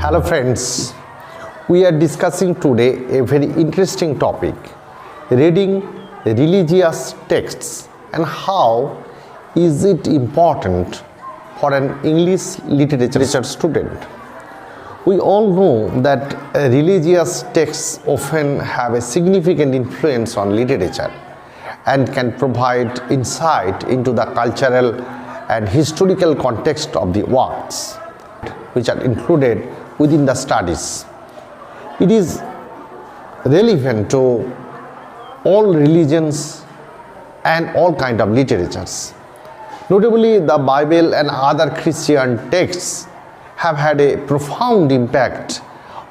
Hello friends, we are discussing today a very interesting topic, reading religious texts and how is it important for an English literature student. We all know that religious texts often have a significant influence on literature and can provide insight into the cultural and historical context of the works which are included within the studies. It is relevant to all religions and all kinds of literatures. Notably, the Bible and other Christian texts have had a profound impact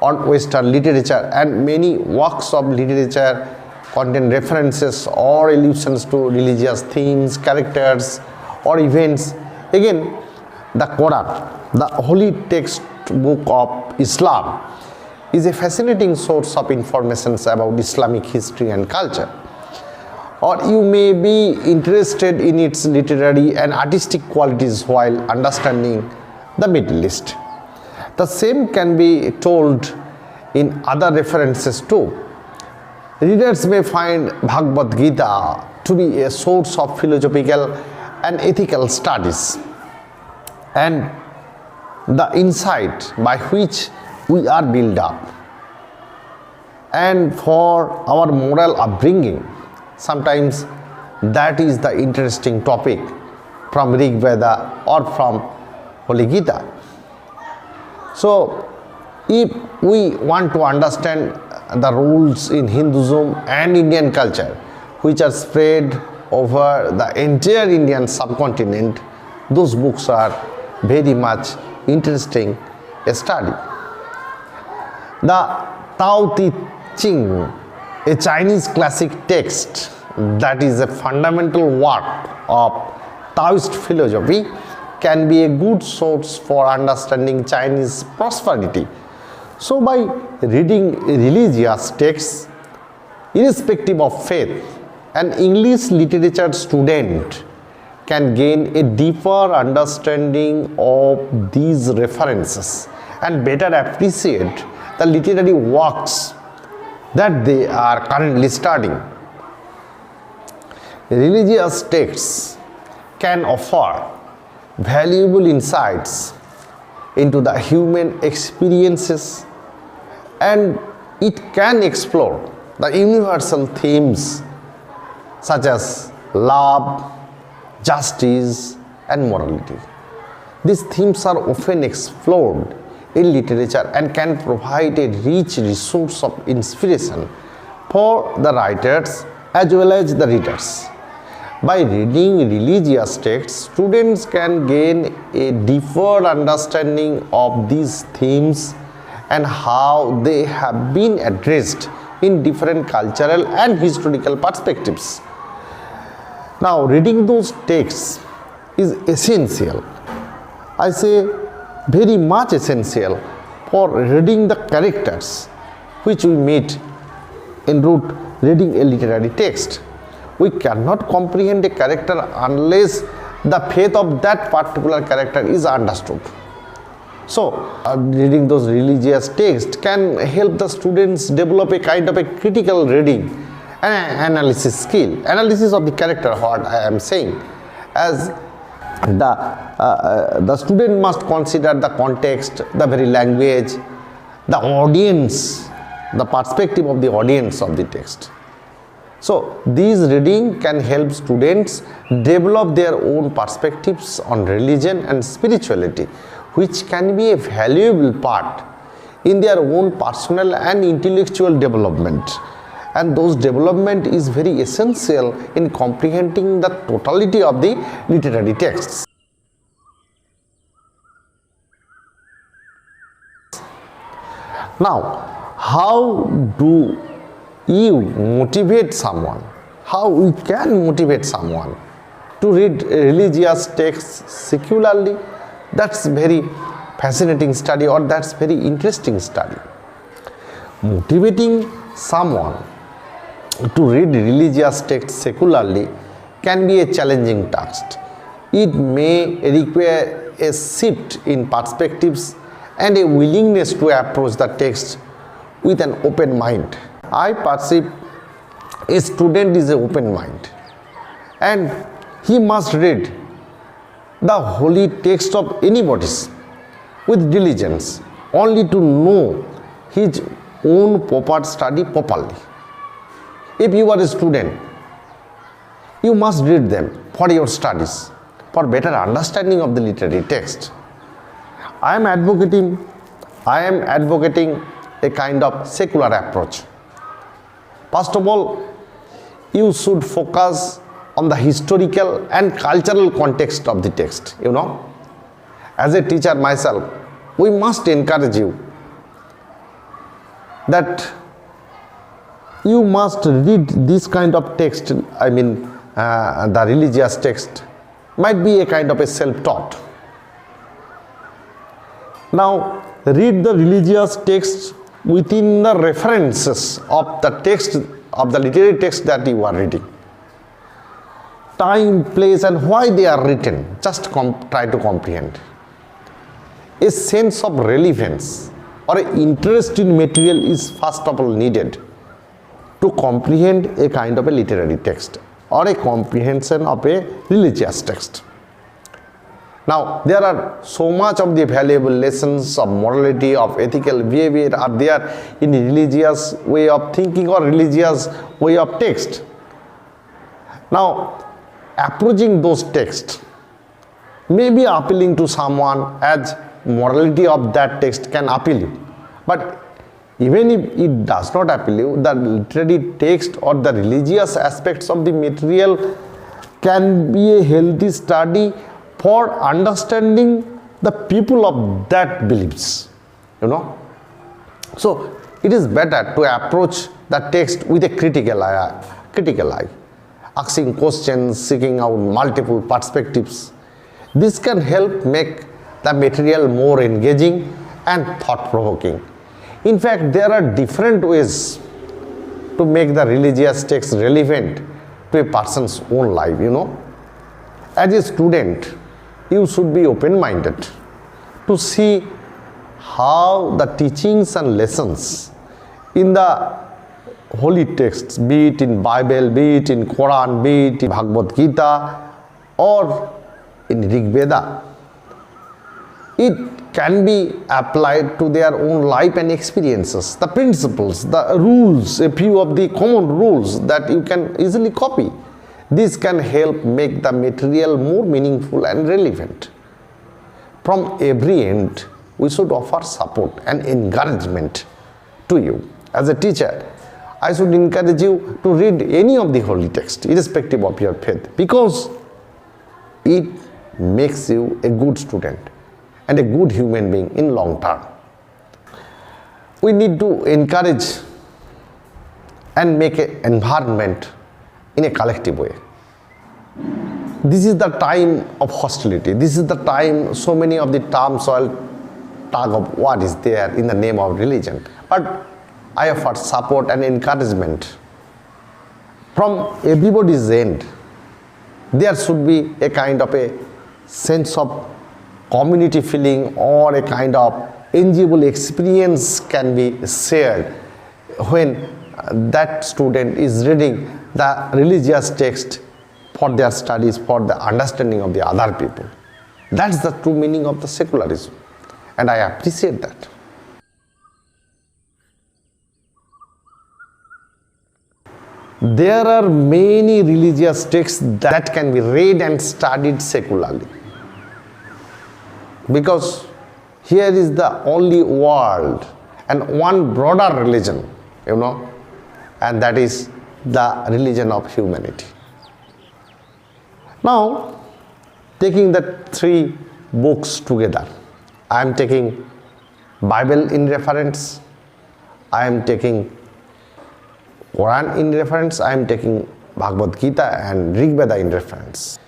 on Western literature, and many works of literature contain references or allusions to religious themes, characters, or events. Again, the Qur'an, the holy text book of Islam, is a fascinating source of information about Islamic history and culture. Or you may be interested in its literary and artistic qualities while understanding the Middle East. The same can be told in other references too. Readers may find Bhagavad Gita to be a source of philosophical and ethical studies, and the insight by which we are built up, and for our moral upbringing. Sometimes that is the interesting topic from Rig Veda or from Holy Gita. So if we want to understand the rules in Hinduism and Indian culture which are spread over the entire Indian subcontinent, those books are very much interesting study. The Tao Te Ching, a Chinese classic text that is a fundamental work of Taoist philosophy, can be a good source for understanding Chinese prosperity. So by reading religious texts, irrespective of faith, an English literature student can gain a deeper understanding of these references and better appreciate the literary works that they are currently studying. Religious texts can offer valuable insights into the human experiences, and it can explore the universal themes such as love, justice, and morality. These themes are often explored in literature and can provide a rich resource of inspiration for the writers as well as the readers. By reading religious texts, students can gain a deeper understanding of these themes and how they have been addressed in different cultural and historical perspectives. Now, reading those texts is essential. I say very much essential for reading the characters which we meet en route reading a literary text. We cannot comprehend a character unless the faith of that particular character is understood. So, reading those religious texts can help the students develop a kind of a critical reading and analysis skill, analysis of the character, what I am saying, as the student must consider the context, the very language, the audience, the perspective of the audience of the text. So these reading can help students develop their own perspectives on religion and spirituality, which can be a valuable part in their own personal and intellectual development. And those development is very essential in comprehending the totality of the literary texts. Now, how do you motivate someone? How we can motivate someone to read religious texts secularly? That's very fascinating study, or that's very interesting study. Motivating someone to read religious texts secularly can be a challenging task. It may require a shift in perspectives and a willingness to approach the text with an open mind. I perceive a student is an open mind, and he must read the holy text of anybody's with diligence, only to know his own proper study properly. If you are a student, you must read them for your studies, for better understanding of the literary text. I am advocating a kind of secular approach. First of all, you should focus on the historical and cultural context of the text. As a teacher myself, we must encourage you that you must read this kind of text. The religious text might be a kind of a self-taught. Now, read the religious text within the references of the text, of the literary text that you are reading. Time, place, and why they are written, just try to comprehend. A sense of relevance or an interest in material is first of all needed to comprehend a kind of a literary text or a comprehension of a religious text. Now, there are so much of the valuable lessons of morality, of ethical behavior are there in the religious way of thinking or religious way of text. Now, approaching those texts may be appealing to someone as morality of that text can appeal you. But even if it does not appeal you, the literary text or the religious aspects of the material can be a healthy study for understanding the people of that beliefs. So it is better to approach the text with a critical eye, asking questions, seeking out multiple perspectives. This can help make the material more engaging and thought-provoking. In fact, there are different ways to make the religious text relevant to a person's own life. As a student, you should be open-minded to see how the teachings and lessons in the holy texts, be it in Bible, be it in Qur'an, be it in Bhagavad Gita or in Rig Veda, it can be applied to their own life and experiences. The principles, the rules, a few of the common rules that you can easily copy. This can help make the material more meaningful and relevant. From every end, we should offer support and encouragement to you. As a teacher, I should encourage you to read any of the holy text, irrespective of your faith, because it makes you a good student and a good human being in long term. We need to encourage and make an environment in a collective way. This is the time of hostility. This is the time so many of the terms or tug of war is there in the name of religion. But I offer support and encouragement. From everybody's end, there should be a kind of a sense of community feeling or a kind of enjoyable experience can be shared when that student is reading the religious text for their studies, for the understanding of the other people. That's the true meaning of the secularism, and I appreciate that. There are many religious texts that can be read and studied secularly, because here is the only world and one broader religion, and that is the religion of humanity. Now, taking the three books together, I am taking Bible in reference, I am taking Quran in reference, I am taking Bhagavad Gita and Rig Veda in reference.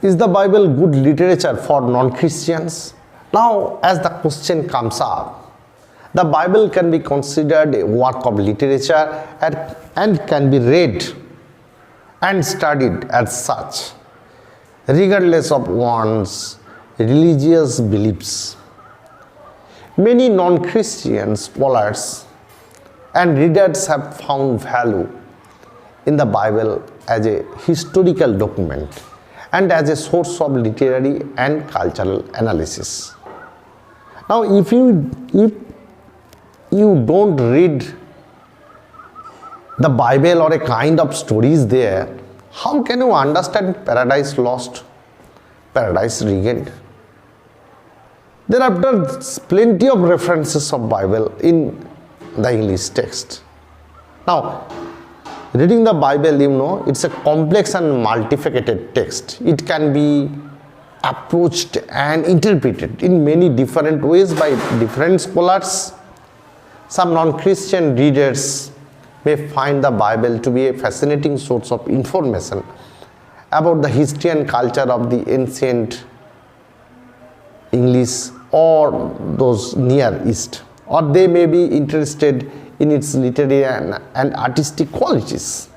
Is the Bible good literature for non-Christians? Now, as the question comes up, the Bible can be considered a work of literature and can be read and studied as such, regardless of one's religious beliefs. Many non-Christian scholars and readers have found value in the Bible as a historical document and as a source of literary and cultural analysis. Now, if you don't read the Bible or a kind of stories there, how can you understand Paradise Lost, Paradise Regained? There are plenty of references of Bible in the English text. Now, reading the Bible, it's a complex and multifaceted text. It can be approached and interpreted in many different ways by different scholars. Some non-Christian readers may find the Bible to be a fascinating source of information about the history and culture of the ancient English or those near East, or they may be interested in its literary and artistic qualities.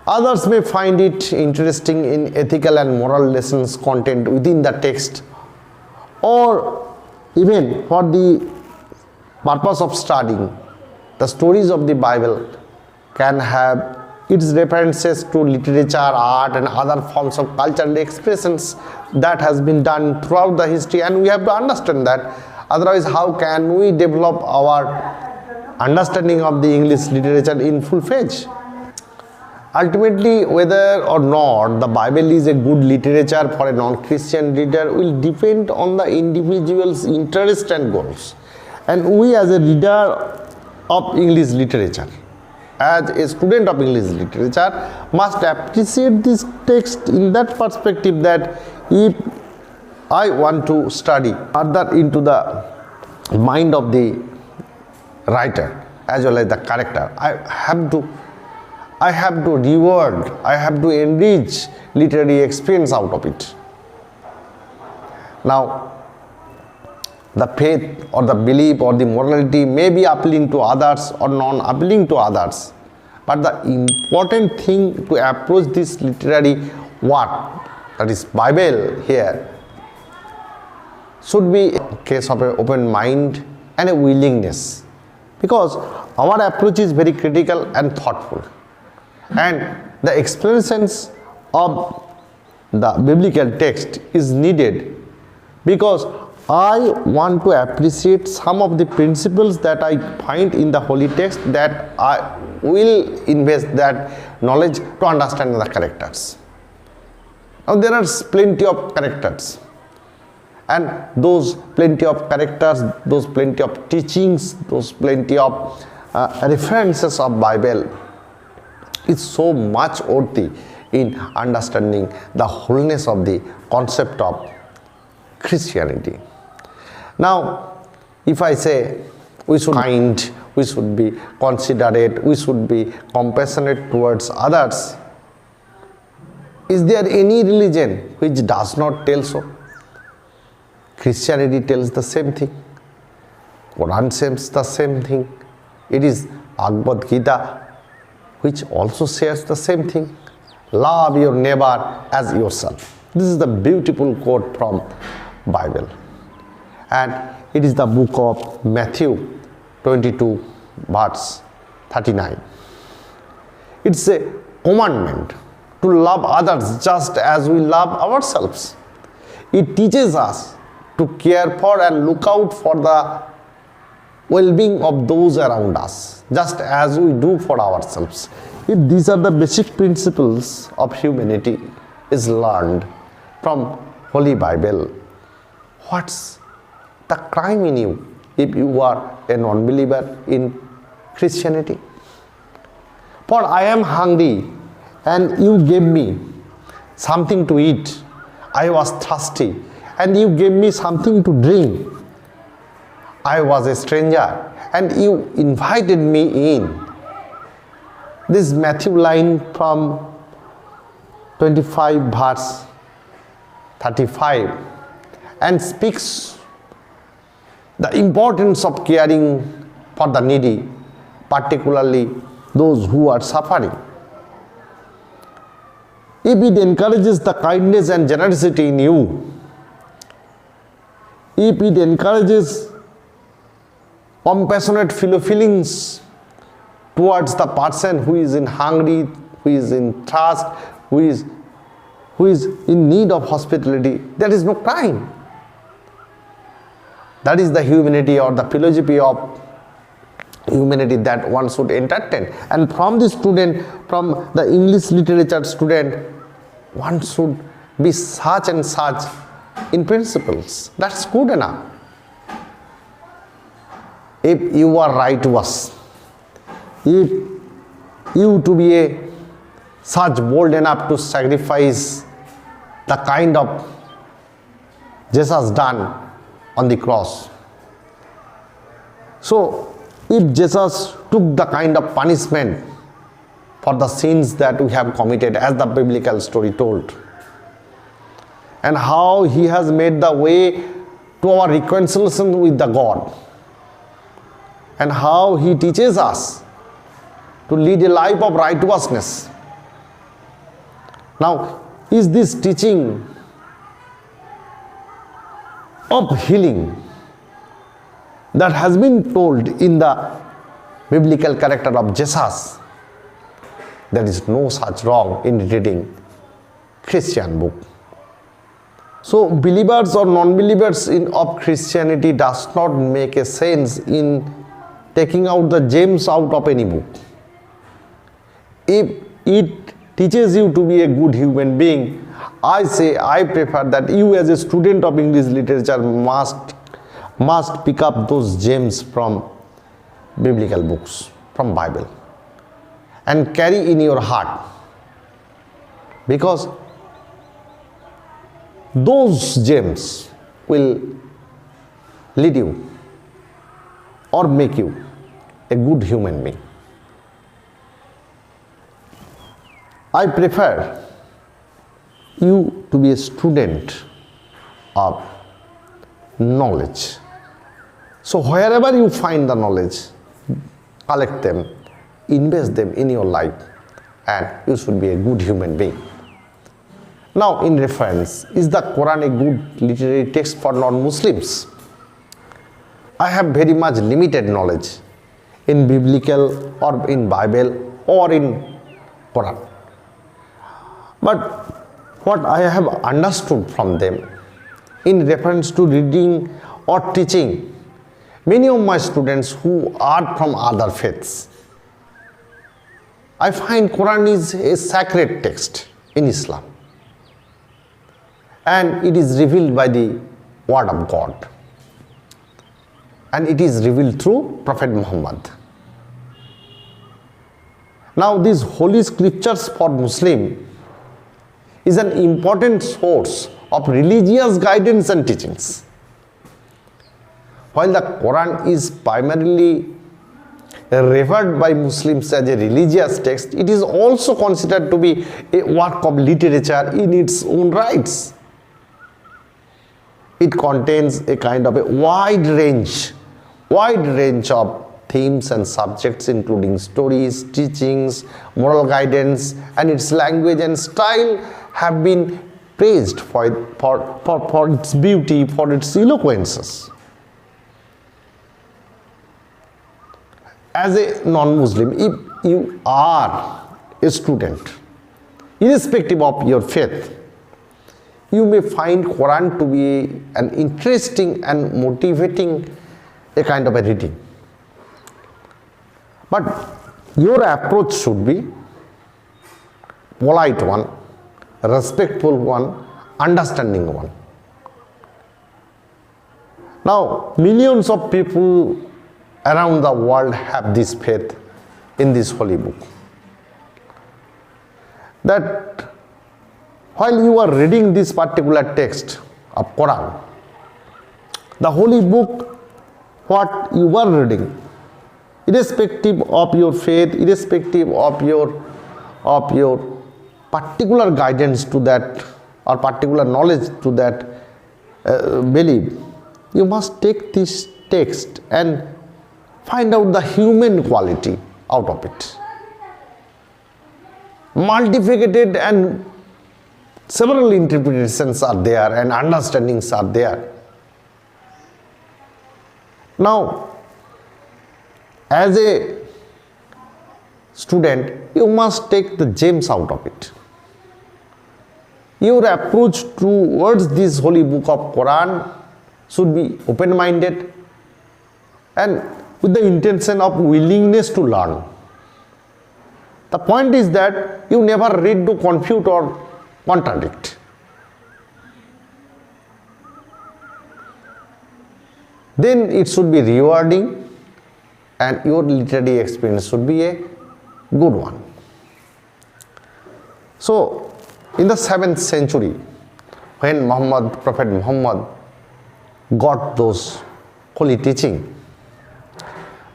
Others may find it interesting in ethical and moral lessons contained within the text, or even for the purpose of studying the stories of the Bible can have its references to literature, art and other forms of cultural expressions that has been done throughout the history, and we have to understand that. Otherwise, how can we develop our understanding of the English literature in full fledged? Ultimately, whether or not the Bible is a good literature for a non-Christian reader will depend on the individual's interest and goals. And we as a reader of English literature, as a student of English literature, must appreciate this text in that perspective that if I want to study further into the mind of the writer as well as the character, I have to reward, I have to enrich literary experience out of it. Now, the faith or the belief or the morality may be appealing to others or non-appealing to others, but the important thing to approach this literary work, that is Bible here, should be a case of an open mind and a willingness, because our approach is very critical and thoughtful, and the explanations of the biblical text is needed because I want to appreciate some of the principles that I find in the holy text, that I will invest that knowledge to understand the characters. Now there are plenty of characters, and those plenty of characters, those plenty of teachings, those plenty of references of Bible is so much worthy in understanding the wholeness of the concept of Christianity. Now, if I say we should be kind, we should be considerate, we should be compassionate towards others, is there any religion which does not tell so? Christianity tells the same thing. Qur'an says the same thing. It is Bhagavad Gita which also says the same thing. Love your neighbor as yourself. This is the beautiful quote from Bible. And it is the book of Matthew 22 verse 39. It's a commandment to love others just as we love ourselves. It teaches us to care for and look out for the well-being of those around us, just as we do for ourselves. If these are the basic principles of humanity is learned from Holy Bible, what's the crime in you if you are a non-believer in Christianity? For I am hungry and you gave me something to eat. I was thirsty and you gave me something to drink. I was a stranger and you invited me in. This Matthew line from 25 verse 35 and speaks the importance of caring for the needy, particularly those who are suffering. If it encourages the kindness and generosity in you, if it encourages compassionate feelings towards the person who is in hungry, who is in thirst, who is in need of hospitality. There is no crime. That is the humanity or the philosophy of humanity that one should entertain. And from the student, from the English literature student, one should be such and such in principles. That's good enough. If you are righteous, if you to be such bold enough to sacrifice the kind of Jesus done on the cross. So, if Jesus took the kind of punishment for the sins that we have committed, as the biblical story told, and how he has made the way to our reconciliation with the God, and how he teaches us to lead a life of righteousness. Now, is this teaching of healing that has been told in the biblical character of Jesus? There is no such wrong in reading Christian book. So believers or non-believers of Christianity does not make a sense in taking out the gems out of any book. If it teaches you to be a good human being, I prefer that you as a student of English literature must pick up those gems from biblical books, from Bible, and carry in your heart, because those gems will lead you or make you a good human being. I prefer you to be a student of knowledge. So wherever you find the knowledge, collect them, invest them in your life, and you should be a good human being. Now, in reference, is the Quran a good literary text for non-Muslims? I have very much limited knowledge in biblical or in Bible or in Quran. But what I have understood from them in reference to reading or teaching many of my students who are from other faiths, I find Quran is a sacred text in Islam, and it is revealed by the word of God, and it is revealed through Prophet Muhammad. Now these holy scriptures for Muslim is an important source of religious guidance and teachings. While the Quran is primarily revered by Muslims as a religious text, it is also considered to be a work of literature in its own rights. It contains a kind of a wide range of themes and subjects, including stories, teachings, moral guidance, and its language and style have been praised for its beauty, for its eloquences. As a non-Muslim, if you are a student, irrespective of your faith, you may find Quran to be an interesting and motivating a kind of a reading. But your approach should be polite one, respectful one, understanding one. Now, millions of people around the world have this faith in this holy book, that while you are reading this particular text of Quran, the holy book, what you are reading, irrespective of your faith, irrespective of your particular guidance to that or particular knowledge to that belief, you must take this text and find out the human quality out of it. Multifaceted and several interpretations are there and understandings are there. Now, as a student, you must take the gems out of it. Your approach towards this holy book of Quran should be open-minded and with the intention of willingness to learn. The point is that you never read to confute or contradict. Then it should be rewarding and your literary experience should be a good one. So, in the 7th century, when Prophet Muhammad got those holy teaching,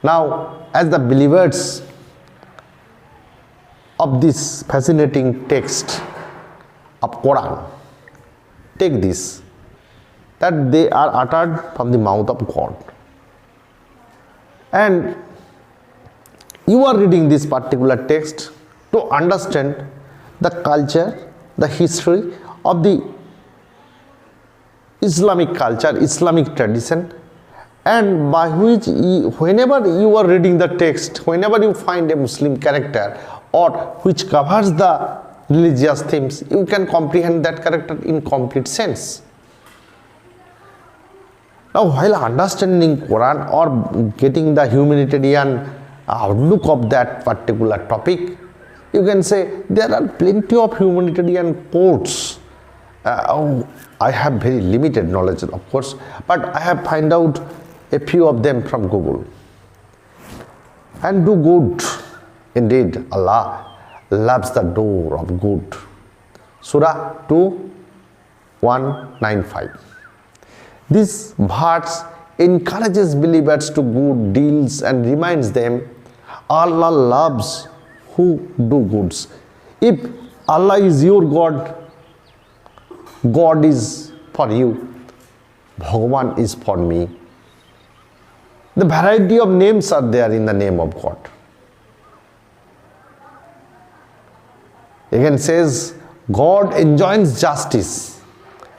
now as the believers of this fascinating text of Quran, take this, that they are uttered from the mouth of God. And you are reading this particular text to understand the culture, the history of the Islamic culture, Islamic tradition, and by which whenever you are reading the text, whenever you find a Muslim character or which covers the religious themes, you can comprehend that character in complete sense. Now, while understanding Quran or getting the humanitarian outlook of that particular topic, you can say there are plenty of humanitarian quotes. I have very limited knowledge, of course, but I have found out a few of them from Google. And do good. Indeed, Allah loves the door of good. Surah 2:195. This verse encourages believers to good deeds and reminds them Allah loves who do goods. If Allah is your God, God is for you, Bhagavan is for me. The variety of names are there in the name of God. Again says, God enjoins justice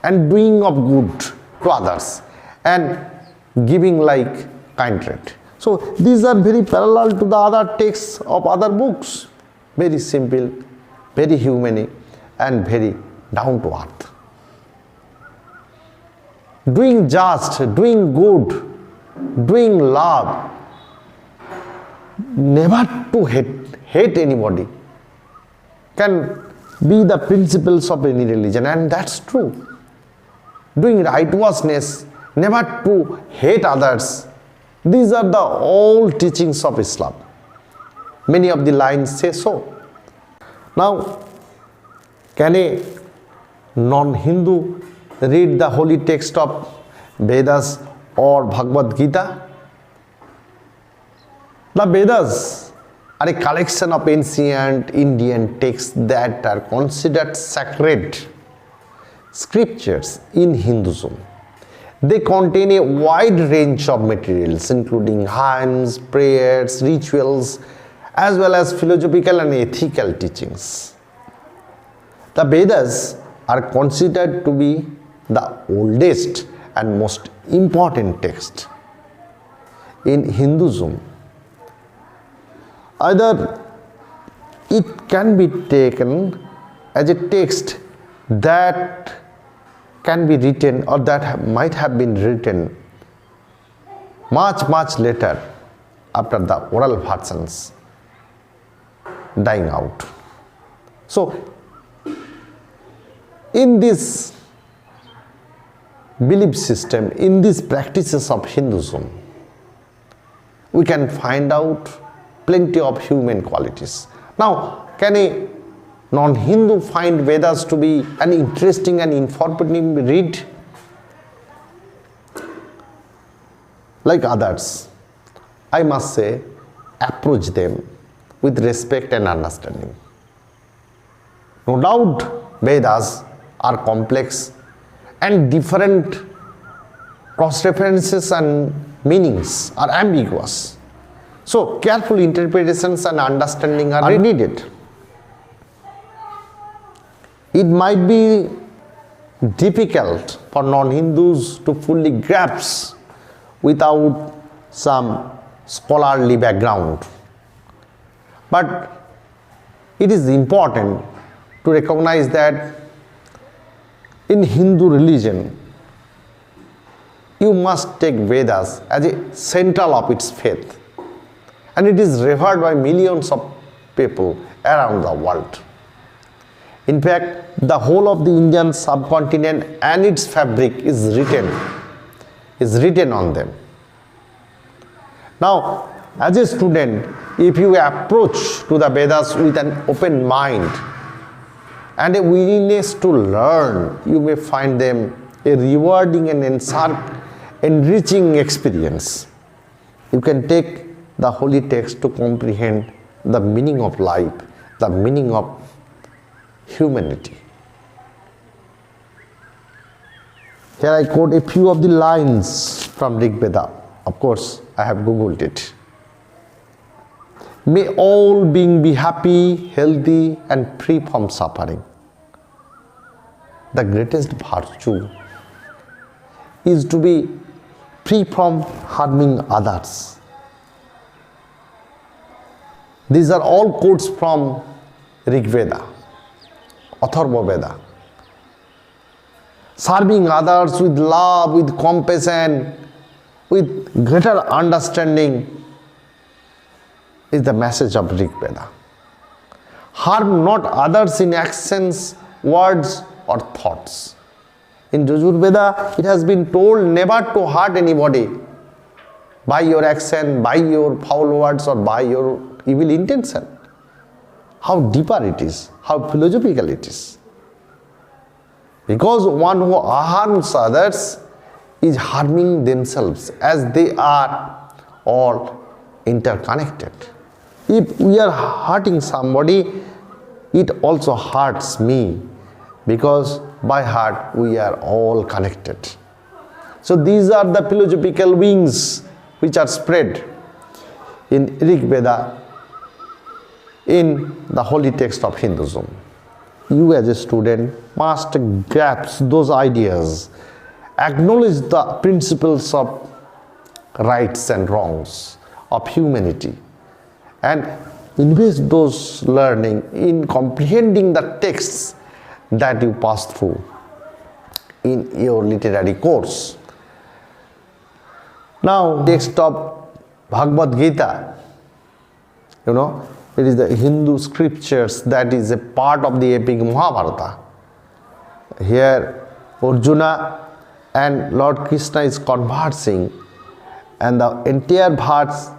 and doing of good to others and giving like kind rate. So these are very parallel to the other texts of other books. Very simple, very humane and very down to earth. Doing just, doing good, doing love, never to hate anybody can be the principles of any religion, and that's true. Doing righteousness, never to hate others, these are the old teachings of Islam. Many of the lines say so. Now, can a non-Hindu read the holy text of Vedas or Bhagavad Gita? The Vedas are a collection of ancient Indian texts that are considered sacred scriptures in Hinduism. They contain a wide range of materials including hymns, prayers, rituals, as well as philosophical and ethical teachings. The Vedas are considered to be the oldest and most important text in Hinduism. Either it can be taken as a text that can be written or that might have been written much later after the oral versions dying out. So, in this belief system, in these practices of Hinduism, we can find out plenty of human qualities. Now, can a non-Hindu find Vedas to be an interesting and informative read? Like others, I must say, approach them with respect and understanding. No doubt, Vedas are complex and different cross-references and meanings are ambiguous. So, careful interpretations and understanding are needed. It might be difficult for non-Hindus to fully grasp without some scholarly background. But it is important to recognize that in Hindu religion, you must take Vedas as a central of its faith, and it is revered by millions of people around the world. In fact, the whole of the Indian subcontinent and its fabric is written on them. Now, as a student, if you approach to the Vedas with an open mind and a willingness to learn, you may find them a rewarding and enriching experience. You can take the holy text to comprehend the meaning of life, the meaning of humanity. Here I quote a few of the lines from Rig Veda. Of course, I have googled it. May all beings be happy, healthy, and free from suffering. The greatest virtue is to be free from harming others. These are all quotes from Rig Veda, Atharva Veda. Serving others with love, with compassion, with greater understanding is the message of Rig Veda. Harm not others in actions, words, or thoughts. In Yajur Veda, it has been told never to hurt anybody by your action, by your foul words, or by your evil intention. How deeper it is, how philosophical it is. Because one who harms others is harming themselves, as they are all interconnected. If we are hurting somebody, it also hurts me, because by heart we are all connected. So these are the philosophical wings which are spread in Rig Veda, in the holy text of Hinduism. You as a student must grasp those ideas, acknowledge the principles of rights and wrongs of humanity, and invest those learning in comprehending the texts that you pass through in your literary course. Now, text of Bhagavad Gita, it is the Hindu scriptures that is a part of the epic Mahabharata. Here, Arjuna and Lord Krishna is conversing, and the entire verse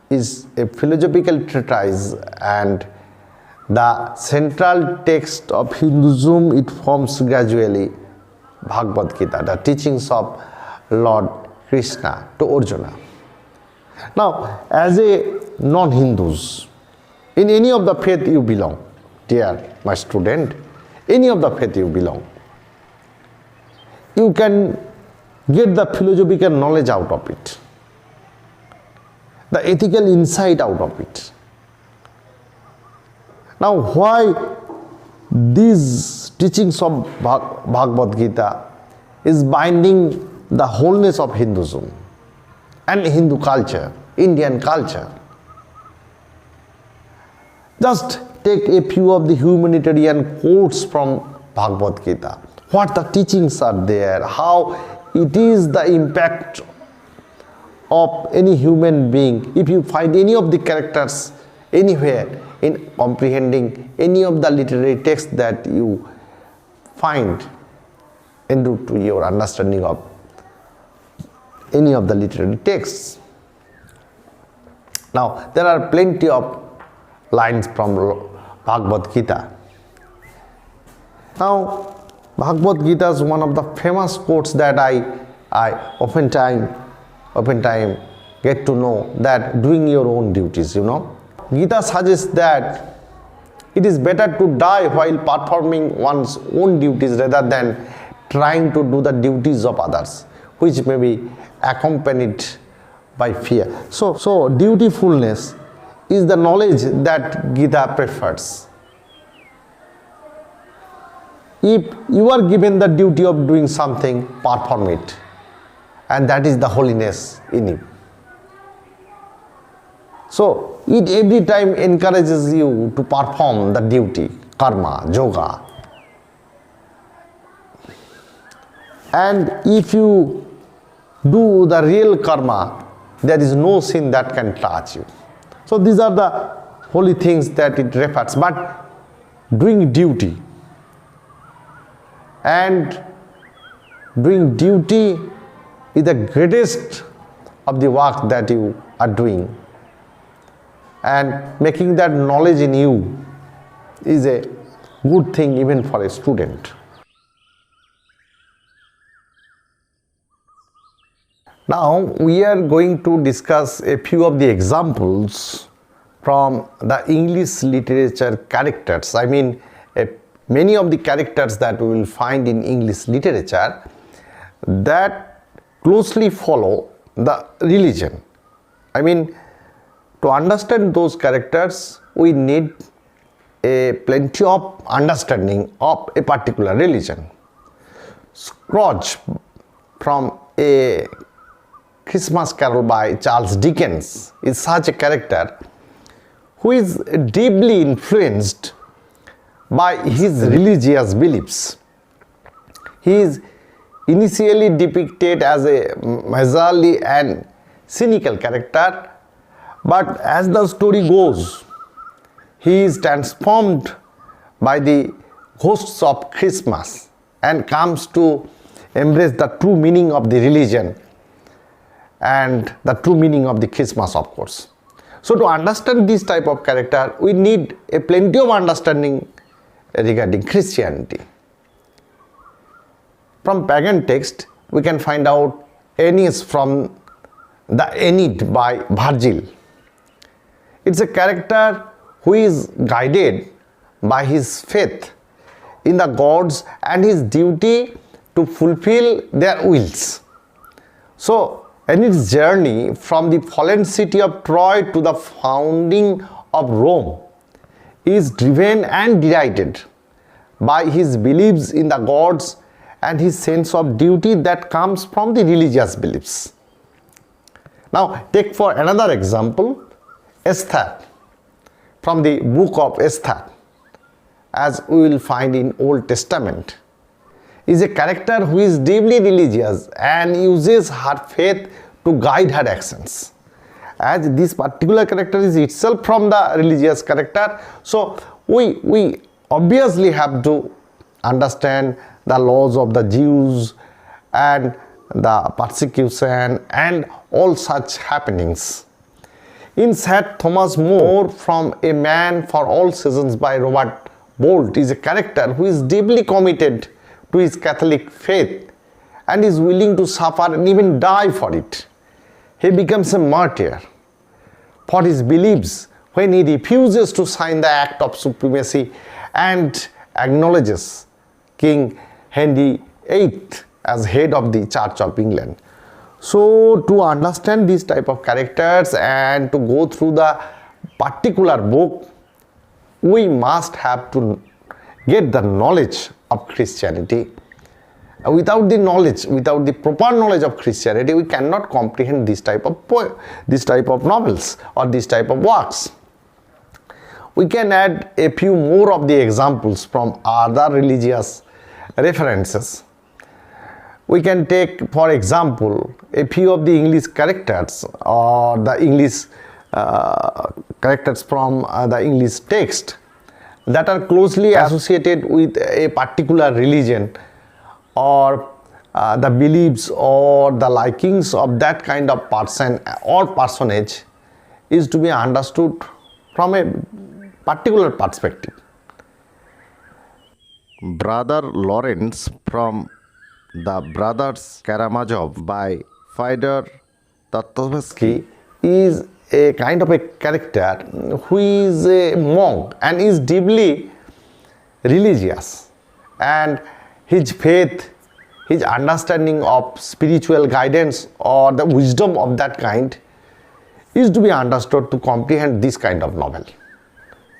is a philosophical treatise, and the central text of Hinduism, it forms gradually Bhagavad Gita, the teachings of Lord Krishna to Arjuna. Now, as a non-Hindus, in any of the faith you belong, dear my student, any of the faith you belong, you can get the philosophical knowledge out of it, the ethical insight out of it. Now, why these teachings of Bhagavad Gita is binding the wholeness of Hinduism and Hindu culture, Indian culture? Just take a few of the humanitarian quotes from Bhagavad Gita. What the teachings are there, how it is the impact of any human being. If you find any of the characters anywhere in comprehending any of the literary text that you find into your understanding of any of the literary texts. Now, there are plenty of lines from Bhagavad Gita. Now, Bhagavad Gita is one of the famous quotes that I oftentimes get to know, that doing your own duties, Gita suggests that it is better to die while performing one's own duties rather than trying to do the duties of others, which may be accompanied by fear. So dutifulness is the knowledge that Gita prefers. If you are given the duty of doing something, perform it, and that is the holiness in you. So it every time encourages you to perform the duty, karma, yoga. And if you do the real karma, there is no sin that can touch you. So these are the holy things that it refers. But doing duty, and doing duty is the greatest of the work that you are doing, and making that knowledge in you is a good thing even for a student. Now we are going to discuss a few of the examples from the English literature characters. I mean, many of the characters that we will find in English literature that closely follow the religion. I mean, to understand those characters, we need a plenty of understanding of a particular religion. Scrooge from A Christmas Carol by Charles Dickens is such a character who is deeply influenced by his religious beliefs. He is initially depicted as a miserly and cynical character, but as the story goes, he is transformed by the ghosts of Christmas and comes to embrace the true meaning of the religion and the true meaning of the Christmas, of course. So to understand this type of character, we need a plenty of understanding regarding Christianity. From pagan text, we can find out Aeneas from the Aeneid by Virgil. It's a character who is guided by his faith in the gods and his duty to fulfill their wills. So Aeneid's journey from the fallen city of Troy to the founding of Rome is driven and guided by his beliefs in the gods and his sense of duty that comes from the religious beliefs. Now take for another example Esther from the book of Esther, as we will find in Old Testament, is a character who is deeply religious and uses her faith to guide her actions. As this particular character is itself from the religious character, so we obviously have to understand the laws of the Jews and the persecution and all such happenings. In St. Thomas More from A Man for All Seasons by Robert Bolt is a character who is deeply committed to his Catholic faith and is willing to suffer and even die for it. He becomes a martyr for his beliefs when he refuses to sign the Act of Supremacy and acknowledges King Henry VIII as head of the Church of England. So to understand these type of characters and to go through the particular book, we must have to get the knowledge of Christianity. Without the knowledge, without the proper knowledge of Christianity, we cannot comprehend this type of novels or this type of works. We can add a few more of the examples from other religious references. We can take, for example, a few of the English characters or the English characters from the English text that are closely associated with a particular religion or the beliefs or the likings of that kind of person or personage is to be understood from a particular perspective. Brother Laurence from The Brothers Karamazov by Fyodor Dostoevsky is a kind of a character who is a monk and is deeply religious, and his faith, his understanding of spiritual guidance or the wisdom of that kind is to be understood to comprehend this kind of novel.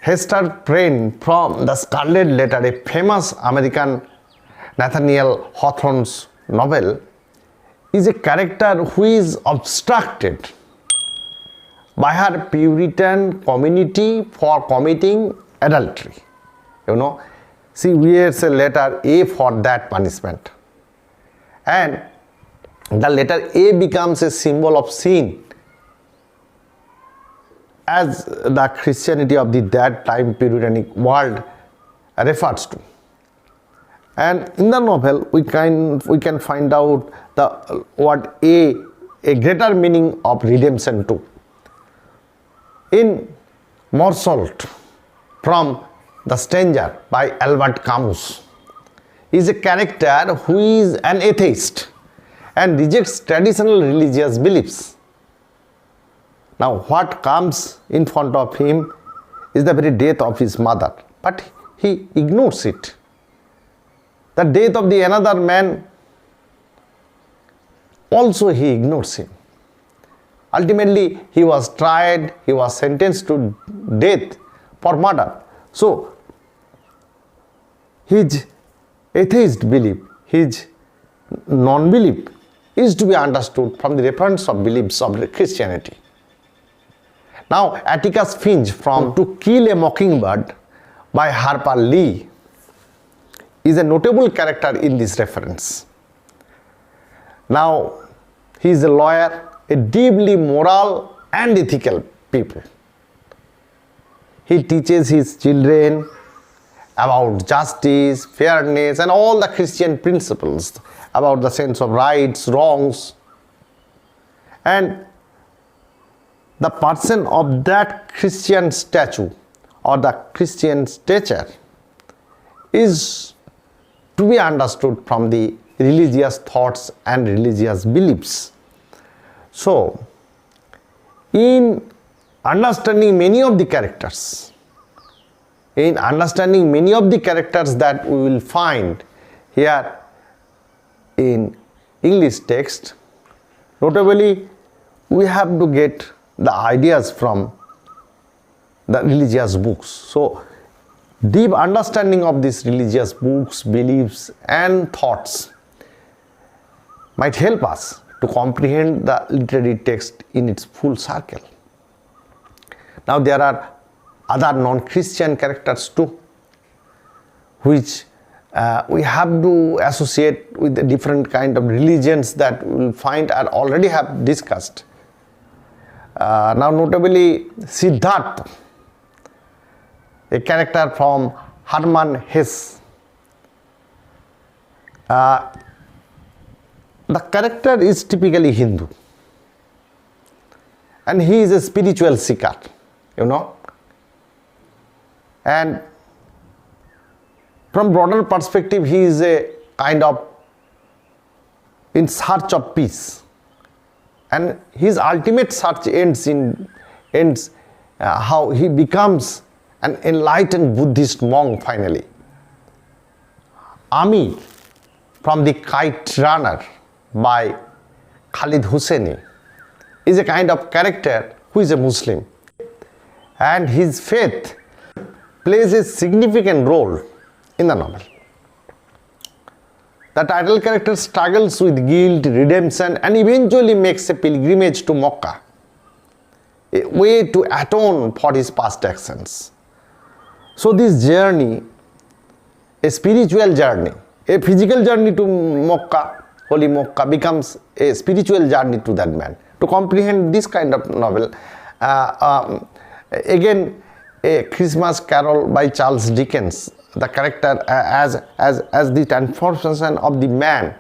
Hester Prynne from The Scarlet Letter, a famous American Nathaniel Hawthorne's novel, is a character who is obstructed by her Puritan community for committing adultery. She wears a letter A for that punishment. And the letter A becomes a symbol of sin, as the Christianity of that time Puritanic world refers to. And in the novel, we can find out the word a greater meaning of redemption too. In Meursault, from The Stranger by Albert Camus, is a character who is an atheist and rejects traditional religious beliefs. Now, what comes in front of him is the very death of his mother, but he ignores it. The death of the another man, also he ignores him. Ultimately, he was tried, he was sentenced to death for murder. So, his atheist belief, his non-belief is to be understood from the reference of beliefs of Christianity. Now, Atticus Finch from To Kill a Mockingbird by Harper Lee is a notable character in this reference. Now, he is a lawyer, a deeply moral and ethical people. He teaches his children about justice, fairness, and all the Christian principles about the sense of rights, wrongs. And the person of that Christian statue or the Christian stature is to be understood from the religious thoughts and religious beliefs. So, in understanding many of the characters, that we will find here in English text, notably we have to get the ideas from the religious books. So, deep understanding of these religious books, beliefs and thoughts might help us to comprehend the literary text in its full circle. Now, there are other non-Christian characters too, which we have to associate with the different kind of religions that we will find and already have discussed. Now, notably Siddhartha, a character from Hermann Hesse. The character is typically Hindu and he is a spiritual seeker, and from broader perspective he is a kind of in search of peace, and his ultimate search ends how he becomes an enlightened Buddhist monk finally. Amir from The Kite Runner by Khalid Hosseini is a kind of character who is a Muslim, and his faith plays a significant role in the novel. The title character struggles with guilt, redemption, and eventually makes a pilgrimage to Mecca, a way to atone for his past actions. So this journey, a spiritual journey, a physical journey to Mecca, holy Mecca, becomes a spiritual journey to that man. To comprehend this kind of novel, again, A Christmas Carol by Charles Dickens, the character as the transformation of the man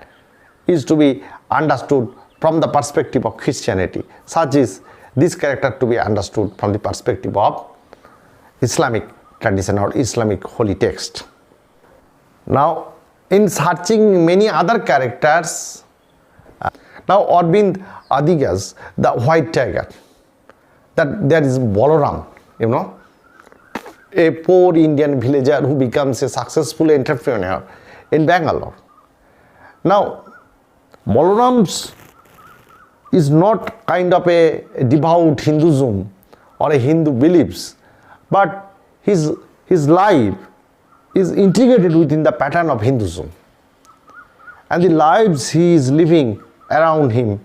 is to be understood from the perspective of Christianity. Such is this character to be understood from the perspective of Islamic tradition or Islamic holy text. Now, in searching many other characters, now Arvind Adiga's The White Tiger, that there is Balaram, a poor Indian villager who becomes a successful entrepreneur in Bangalore. Now, Balaram is not kind of a devout Hinduism or a Hindu beliefs, but his life is integrated within the pattern of Hinduism, and the lives he is living around him,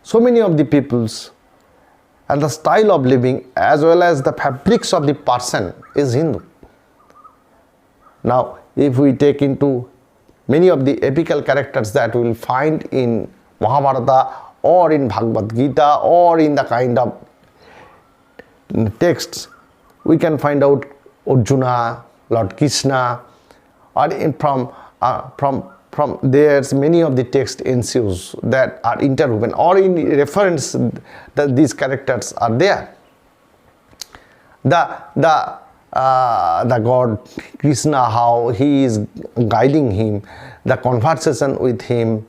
so many of the peoples and the style of living as well as the fabrics of the person is Hindu. Now, if we take into many of the epical characters that we will find in Mahabharata or in Bhagavad Gita or in the kind of texts, we can find out Arjuna, Lord Krishna, or from there's many of the text ensues that are interwoven or in reference that these characters are there. The God Krishna, how he is guiding him, the conversation with him,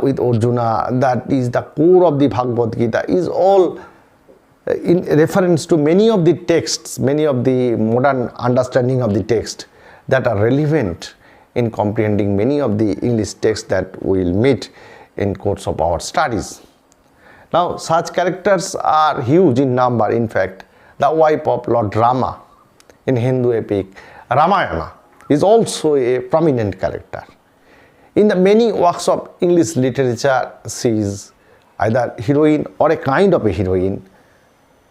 with Arjuna, that is the core of the Bhagavad Gita, is all in reference to many of the texts, many of the modern understanding of the text that are relevant in comprehending many of the English texts that we will meet in course of our studies. Now, such characters are huge in number. In fact, the wife of Lord Rama in Hindu epic Ramayana is also a prominent character. In the many works of English literature, she is either heroine or a kind of a heroine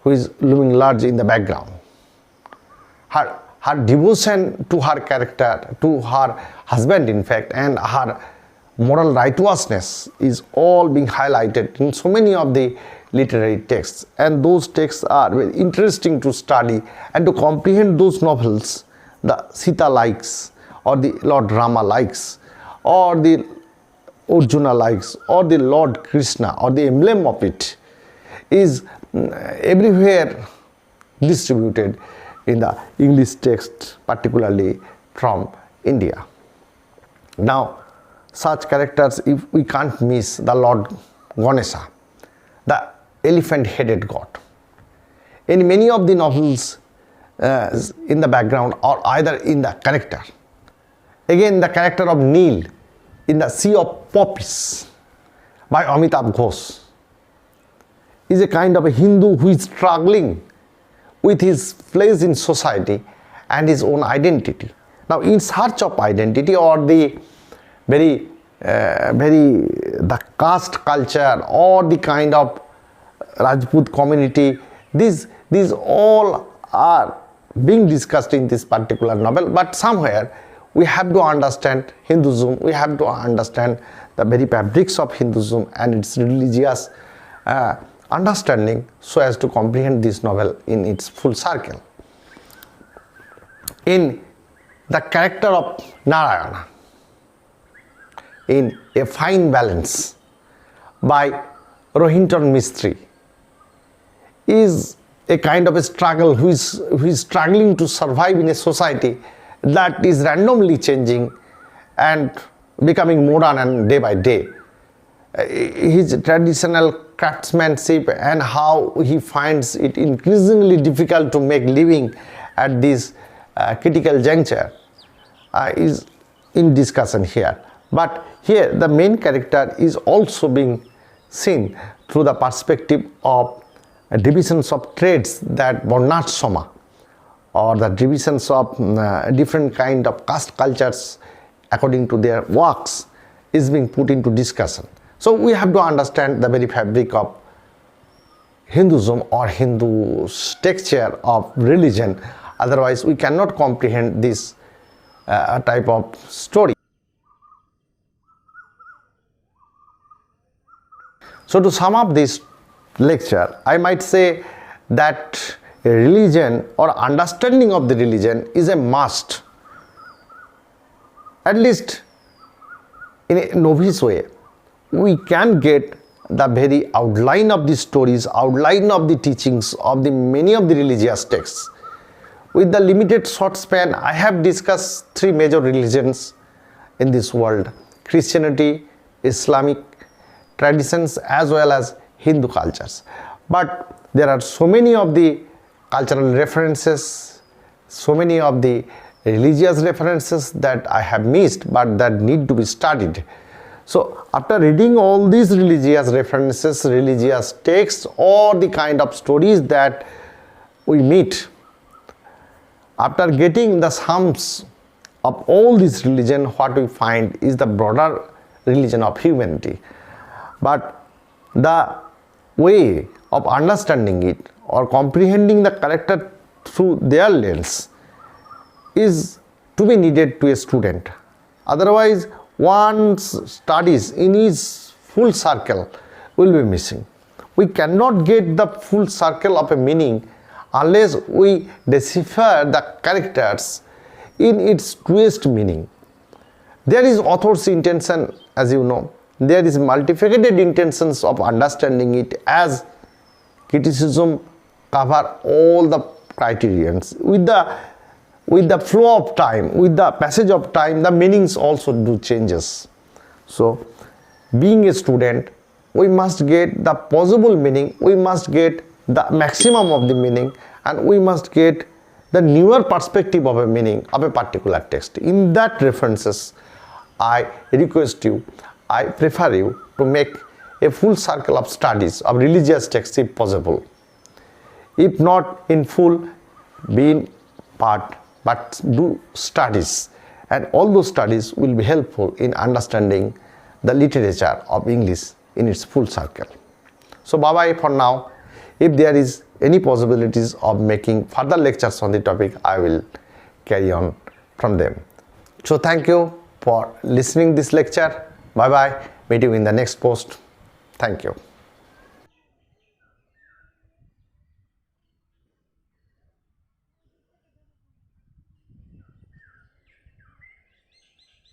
who is looming large in the background. Her devotion to her character, to her husband in fact, and her moral righteousness is all being highlighted in so many of the literary texts, and those texts are very interesting to study and to comprehend those novels the Sita likes, or the Lord Rama likes, or the Arjuna likes, or the Lord Krishna, or the emblem of it is everywhere distributed in the English text, particularly from India. Now, such characters, if we can't miss the Lord Ganesha, the elephant-headed god. In many of the novels, in the background or either in the character. Again, the character of Neil in the Sea of Poppies by Amitav Ghosh is a kind of a Hindu who is struggling with his place in society and his own identity. Now, in search of identity or the the caste culture or the kind of Rajput community, these all are being discussed in this particular novel, but somewhere we have to understand Hinduism, we have to understand the very fabrics of Hinduism and its religious understanding so as to comprehend this novel in its full circle. In the character of Narayana, in A Fine Balance by Rohinton Mistry, is a kind of a struggle who is struggling to survive in a society that is randomly changing and becoming modern and day by day. His traditional craftsmanship and how he finds it increasingly difficult to make living at this critical juncture is in discussion here. But here the main character is also being seen through the perspective of divisions of trades that Varnashrama or the divisions of different kind of caste cultures according to their works is being put into discussion. So we have to understand the very fabric of Hinduism or Hindu texture of religion, otherwise we cannot comprehend this type of story. So to sum up this lecture, I might say that religion or understanding of the religion is a must, at least in a novice way. We can get the very outline of the stories, outline of the teachings of the many of the religious texts. With the limited short span, I have discussed three major religions in this world: Christianity, Islamic traditions, as well as Hindu cultures. But there are so many of the cultural references, so many of the religious references that I have missed, but that need to be studied. So after reading all these religious references, religious texts, or the kind of stories that we meet, after getting the sums of all this religion, what we find is the broader religion of humanity. But the way of understanding it or comprehending the character through their lens is to be needed to a student. Otherwise, one's studies in his full circle will be missing. We cannot get the full circle of a meaning unless we decipher the characters in its truest meaning. There is author's intention, as you know. There is multifaceted intentions of understanding it, as criticism cover all the criterions. With the flow of time, with the passage of time, the meanings also do changes. So, being a student, we must get the possible meaning, we must get the maximum of the meaning, and we must get the newer perspective of a meaning of a particular text. In that references, I request you, I prefer you to make a full circle of studies of religious texts if possible. If not in full, be in part, but do studies, and all those studies will be helpful in understanding the literature of English in its full circle. So bye bye for now. If there is any possibilities of making further lectures on the topic, I will carry on from them. So thank you for listening this lecture. Bye bye. Meet you in the next post. Thank you.